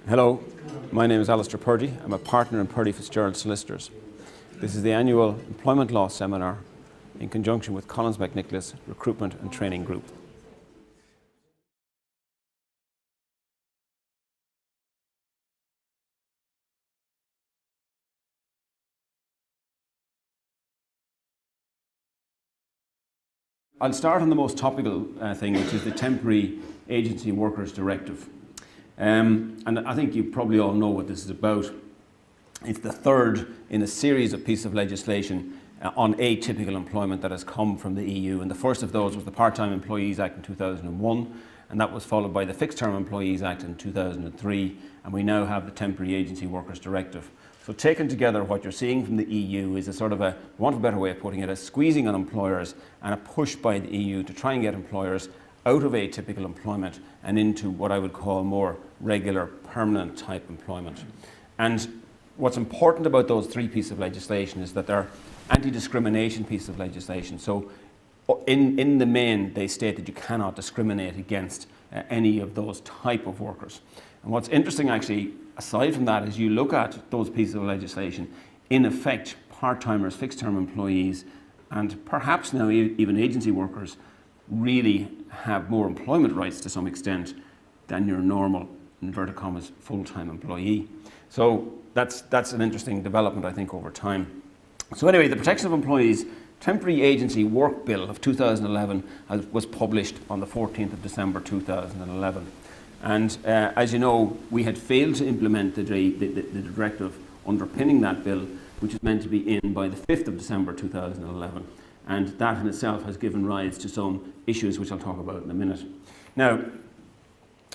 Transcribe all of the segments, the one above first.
Hello, my name is Alistair Purdy. I'm a partner in Purdy Fitzgerald Solicitors. This is the annual Employment Law Seminar in conjunction with Collins McNicholas Recruitment and Training Group. I'll start on the most topical thing, which is the Temporary Agency Workers Directive. And I think you probably all know what this is about. It's the third in a series of pieces of legislation on atypical employment that has come from the EU. And the first of those was the Part-Time Employees Act in 2001, and that was followed by the Fixed Term Employees Act in 2003, and we now have the Temporary Agency Workers Directive. So taken together, what you're seeing from the EU is a sort of a, for want of a better way of putting it, a squeezing on employers and a push by the EU to try and get employers out of atypical employment and into what I would call more regular, permanent type employment. And what's important about those three pieces of legislation is that they're anti-discrimination pieces of legislation. So in the main, they state that you cannot discriminate against any of those type of workers. And what's interesting actually, aside from that, is you look at those pieces of legislation, in effect, part-timers, fixed-term employees, and perhaps now even agency workers really have more employment rights to some extent than your normal, in inverted commas, full-time employee. So that's an interesting development, I think, over time. So anyway, the Protection of Employees Temporary Agency Work Bill of 2011 was published on the 14th of December 2011. And as you know, we had failed to implement the directive underpinning that bill, which is meant to be in by the 5th of December 2011. And that in itself has given rise to some issues which I'll talk about in a minute. Now,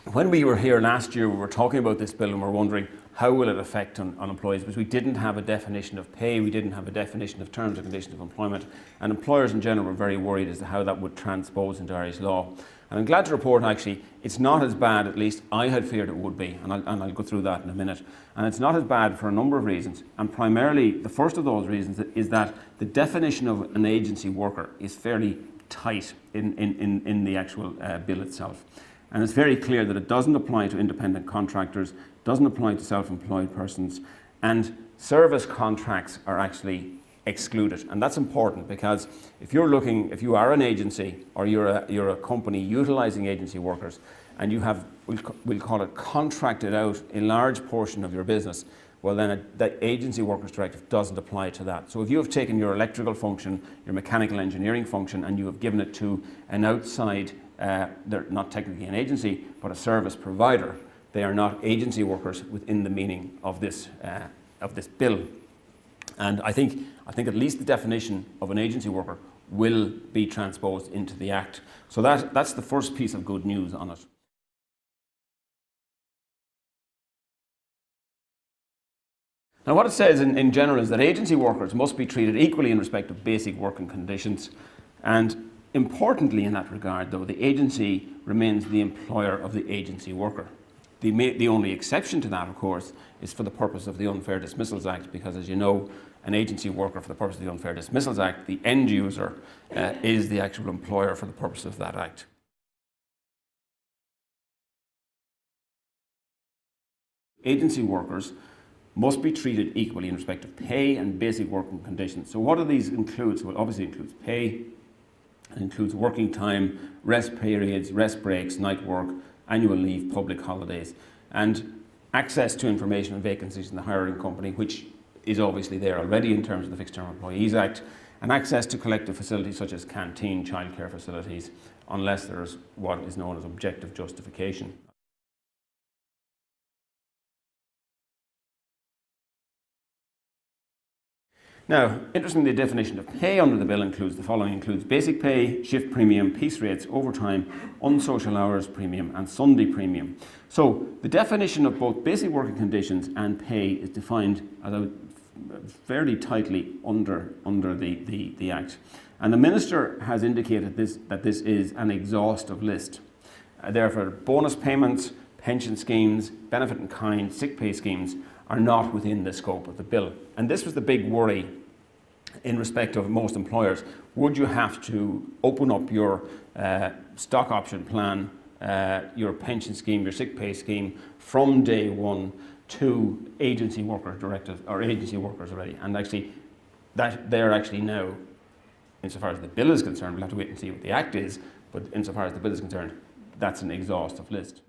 when we were here last year, we were talking about this bill and we're wondering how will it affect on employees, because we didn't have a definition of pay, we didn't have a definition of terms and conditions of employment, and employers in general were very worried as to how that would transpose into Irish law. And I'm glad to report actually it's not as bad, at least I had feared it would be, and I'll go through that in a minute. And it's not as bad for a number of reasons, and primarily the first of those reasons is that the definition of an agency worker is fairly tight in the actual bill itself. And it's very clear that it doesn't apply to independent contractors, doesn't apply to self-employed persons, and service contracts are actually excluded. And that's important because if you are an agency or you're a company utilising agency workers and you have, we'll call it contracted out a large portion of your business, well then the Agency Workers Directive doesn't apply to that. So if you have taken your electrical function, your mechanical engineering function, and you have given it to an outside, they're not technically an agency, but a service provider, they are not agency workers within the meaning of this bill. And I think at least the definition of an agency worker will be transposed into the Act. So that's the first piece of good news on it. Now what it says in general is that agency workers must be treated equally in respect of basic working conditions. And importantly in that regard though, the agency remains the employer of the agency worker. The only exception to that, of course, is for the purpose of the Unfair Dismissals Act, because as you know, an agency worker for the purpose of the Unfair Dismissals Act, the end user is the actual employer for the purpose of that Act. Agency workers must be treated equally in respect of pay and basic working conditions. So what do these include? So it obviously includes pay, it includes working time, rest periods, rest breaks, night work, annual leave, public holidays, and access to information on vacancies in the hiring company, which is obviously there already in terms of the Fixed Term Employees Act, and access to collective facilities such as canteen, childcare facilities, unless there is what is known as objective justification. Now, interestingly, the definition of pay under the bill includes the following: includes basic pay, shift premium, piece rates, overtime, unsocial hours premium, and Sunday premium. So the definition of both basic working conditions and pay is defined as fairly tightly under the Act. And the Minister has indicated that this is an exhaustive list. Therefore, bonus payments, pension schemes, benefit in kind, sick pay schemes are not within the scope of the bill. And this was the big worry in respect of most employers. Would you have to open up your stock option plan your pension scheme, your sick pay scheme from day one to agency worker directive or agency workers already. And actually, that they're actually now, insofar as the bill is concerned, we'll have to wait and see what the Act is, but insofar as the bill is concerned, that's an exhaustive list.